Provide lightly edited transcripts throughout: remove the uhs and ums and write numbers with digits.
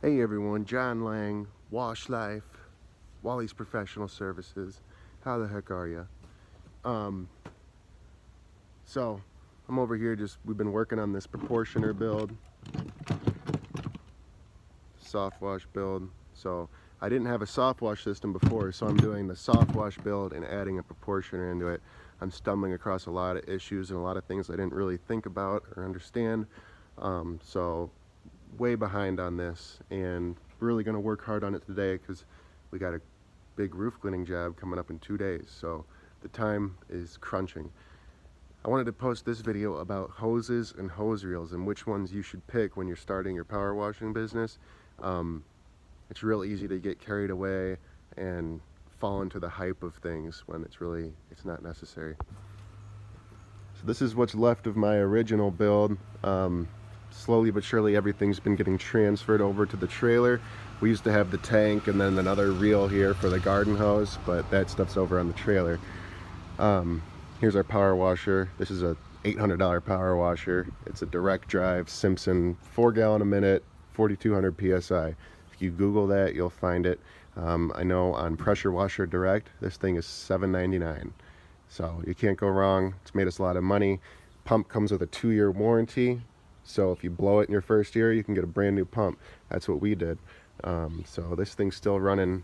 Hey everyone, John Lang, Wash Life, Wally's Professional Services. How the heck are you? So I'm over here we've been working on this proportioner build, soft wash build. So I didn't have a soft wash system before, so I'm doing the soft wash build and adding a proportioner into it. I'm stumbling across a lot of issues and a lot of things I didn't really think about or understand. So way behind on this, and really going to work hard on it today because we got a big roof cleaning job coming up in 2 days, so the time is crunching. I wanted to post this video about hoses and hose reels and which ones you should pick when you're starting your power washing business. It's real easy to get carried away and fall into the hype of things when it's not necessary. So this is what's left of my original build. Slowly but surely everything's been getting transferred over to the trailer. We used to have the tank and then another reel here for the garden hose, but that stuff's over on the trailer. Here's our power washer. This is a $800 power washer. It's a direct drive Simpson 4 gallon a minute, 4200 psi. If you Google that, you'll find it. I know on Pressure Washer Direct, this thing is $7.99. So you can't go wrong. It's made us a lot of money. Pump comes with a 2-year warranty. So if you blow it in your first year, you can get a brand new pump. That's what we did. So this thing's still running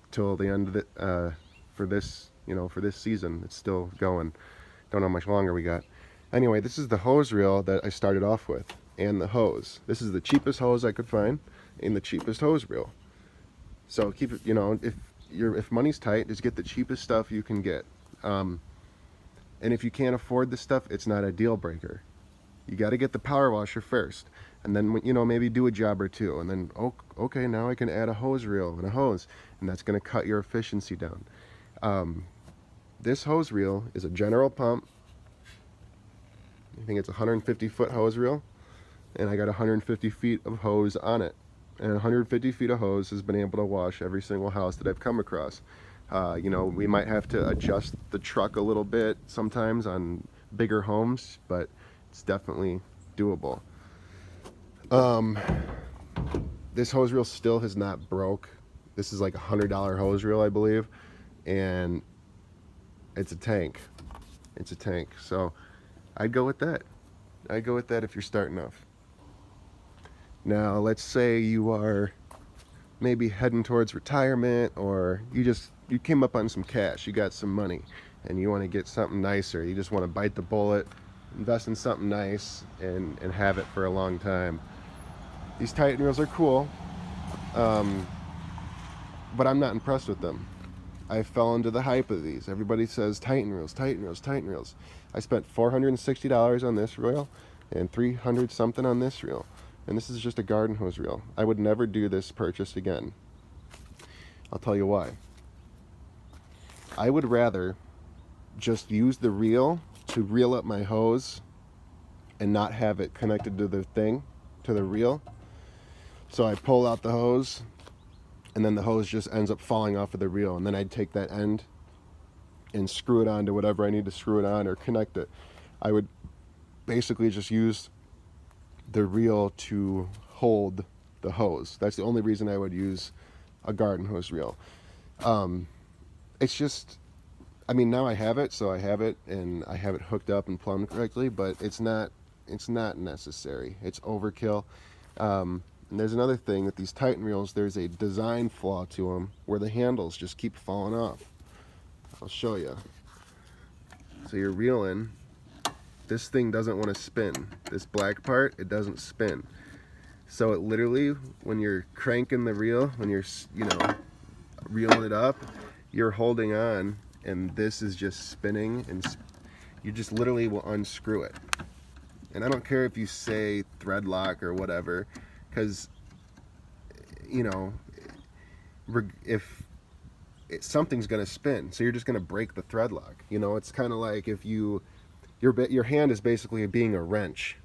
till the end of it, for this season. It's still going. Don't know how much longer we got. Anyway, this is the hose reel that I started off with, and the hose. This is the cheapest hose I could find, and the cheapest hose reel. So keep it, if money's tight, just get the cheapest stuff you can get. And if you can't afford this stuff, it's not a deal breaker. You got to get the power washer first, and then maybe do a job or two, and then okay, now I can add a hose reel and a hose, and that's going to cut your efficiency down. This hose reel is a general pump. I think it's a 150-foot hose reel, and I got 150 feet of hose on it, and 150 feet of hose has been able to wash every single house that I've come across. We might have to adjust the truck a little bit sometimes on bigger homes, but it's definitely doable. This hose reel still has not broke. This is like a $100 hose reel, I believe, and it's a tank. It's a tank. So I'd go with that. I'd go with that if you're starting off. Now, let's say you are maybe heading towards retirement, or you came up on some cash, you got some money, and you want to get something nicer. You just want to bite the bullet, invest in something nice, and have it for a long time. These Titan reels are cool, but I'm not impressed with them. I fell into the hype of these. Everybody says Titan reels, Titan reels, Titan reels. I spent $460 on this reel and $300 something on this reel, and this is just a garden hose reel. I would never do this purchase again. I'll tell you why. I would rather just use the reel to reel up my hose and not have it connected to the reel. So I pull out the hose, and then the hose just ends up falling off of the reel, and then I'd take that end and screw it onto whatever I need to screw it on or connect it. I would basically just use the reel to hold the hose. That's the only reason I would use a garden hose reel. It's just, now I have it, so I have it, and I have it hooked up and plumbed correctly, but it's not necessary. It's overkill. And there's another thing with these Titan reels. There's a design flaw to them where the handles just keep falling off. I'll show you. So you're reeling. This thing doesn't want to spin. This black part, it doesn't spin. So it literally, when you're cranking the reel, when you're reeling it up, you're holding on, and this is just spinning, and you just literally will unscrew it. And I don't care if you say thread lock or whatever, because something's going to spin, so you're just going to break the thread lock. It's kind of like if your hand is basically being a wrench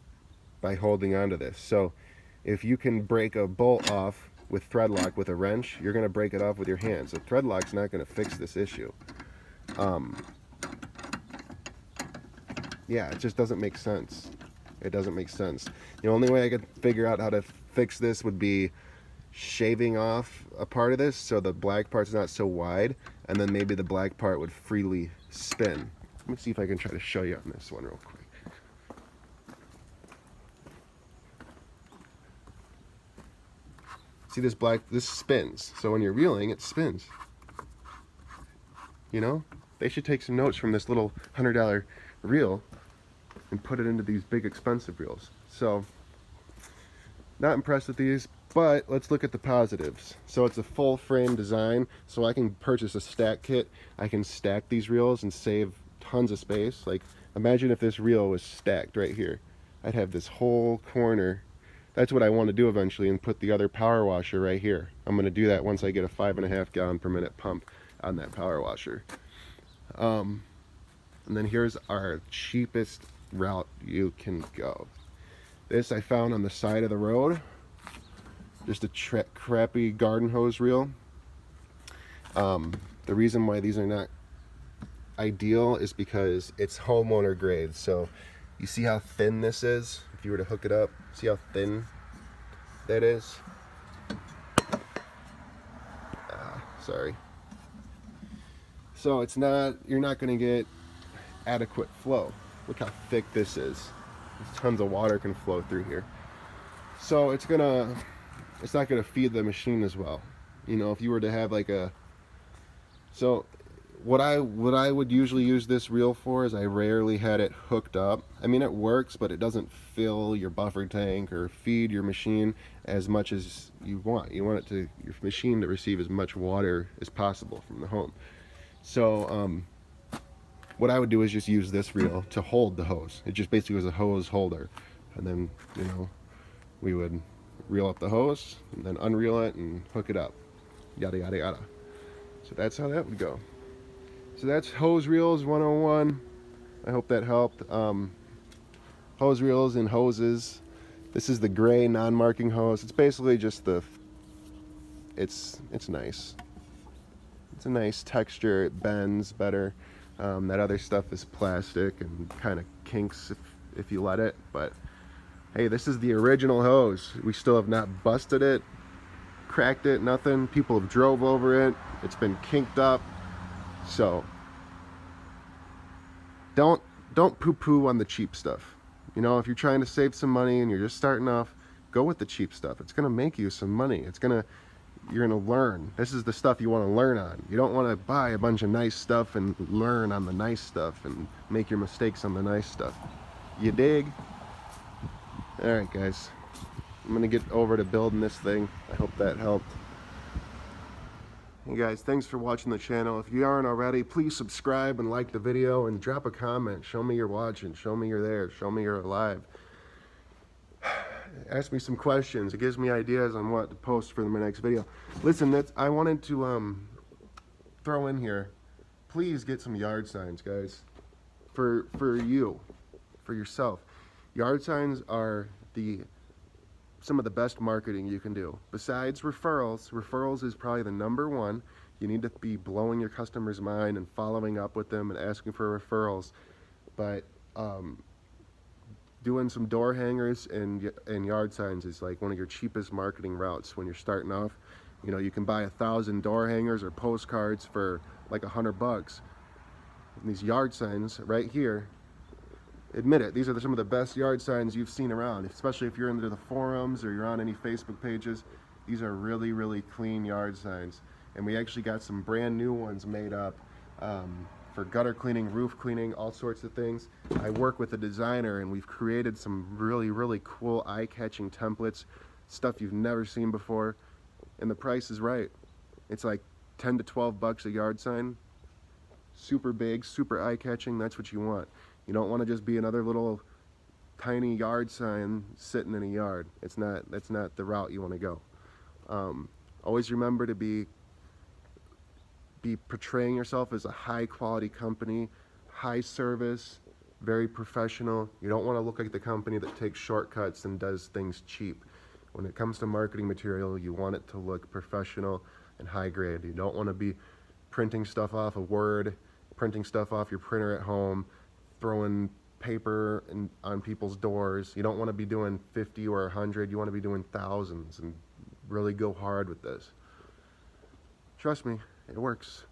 by holding onto this. So if you can break a bolt off with thread lock with a wrench, you're going to break it off with your hand. So thread lock's not going to fix this issue. Yeah, it just doesn't make sense. It doesn't make sense. The only way I could figure out how to fix this would be shaving off a part of this so the black part's not so wide, and then maybe the black part would freely spin. Let me see if I can try to show you on this one real quick. See this black, this spins. So when you're reeling, it spins. You know, they should take some notes from this little $100 reel and put it into these big expensive reels. So, not impressed with these, but let's look at the positives. So it's a full frame design, so I can purchase a stack kit. I can stack these reels and save tons of space. Like, imagine if this reel was stacked right here. I'd have this whole corner. That's what I want to do eventually, and put the other power washer right here. I'm going to do that once I get a 5.5 gallon per minute pump on that power washer. And then here's our cheapest route you can go. This I found on the side of the road. Just a crappy garden hose reel. The reason why these are not ideal is because it's homeowner grade. So you see how thin this is? If you were to hook it up, see how thin that is? Sorry. So it's not, you're not going to get adequate flow. Look how thick this is. Tons of water can flow through here. So it's not gonna feed the machine as well. You know, if you were to have like a, so what I would usually use this reel for is I rarely had it hooked up. I mean, it works, but it doesn't fill your buffer tank or feed your machine as much as you want. You want your machine to receive as much water as possible from the home. So what I would do is just use this reel to hold the hose. It just basically was a hose holder, and then, you know, we would reel up the hose and then unreel it and hook it up, yada yada yada. So that's how that would go. So that's hose reels 101. I hope that helped. Hose reels and hoses. This is the gray non-marking hose. It's basically just it's nice. It's a nice texture. It bends better. That other stuff is plastic and kind of kinks if you let it. But hey, this is the original hose. We still have not busted it, cracked it, nothing. People have drove over it. It's been kinked up. So don't poo-poo on the cheap stuff. You know, if you're trying to save some money and you're just starting off, go with the cheap stuff. It's gonna make you some money. You're gonna learn. This is the stuff you want to learn on. You don't want to buy a bunch of nice stuff and learn on the nice stuff and make your mistakes on the nice stuff. You dig? All right, guys. I'm gonna get over to building this thing. I hope that helped. Hey guys, thanks for watching the channel. If you aren't already, please subscribe and like the video and drop a comment. Show me you're watching. Show me you're there. Show me you're alive. Ask me some questions. It gives me ideas on what to post for my next video. Listen, I wanted to throw in here, please get some yard signs, guys, for you, for yourself. Yard signs are some of the best marketing you can do. Besides referrals is probably the #1. You need to be blowing your customers' mind and following up with them and asking for referrals. But doing some door hangers and yard signs is like one of your cheapest marketing routes when you're starting off. You know, you can buy 1,000 door hangers or postcards for like $100. And these yard signs right here, admit it, these are some of the best yard signs you've seen around, especially if you're into the forums or you're on any Facebook pages. These are really, really clean yard signs. And we actually got some brand new ones made up for gutter cleaning, roof cleaning, all sorts of things. I work with a designer and we've created some really, really cool eye-catching templates, stuff you've never seen before, and the price is right. It's like 10 to 12 bucks a yard sign. Super big, super eye-catching. That's what you want. You don't want to just be another little tiny yard sign sitting in a yard. That's not the route you want to go. Always remember to be portraying yourself as a high quality company, high service, very professional. You don't want to look like the company that takes shortcuts and does things cheap. When it comes to marketing material, you want it to look professional and high grade. You don't want to be printing stuff off of Word, printing stuff off your printer at home, throwing paper on people's doors. You don't want to be doing 50 or 100. You want to be doing thousands and really go hard with this. Trust me, it works.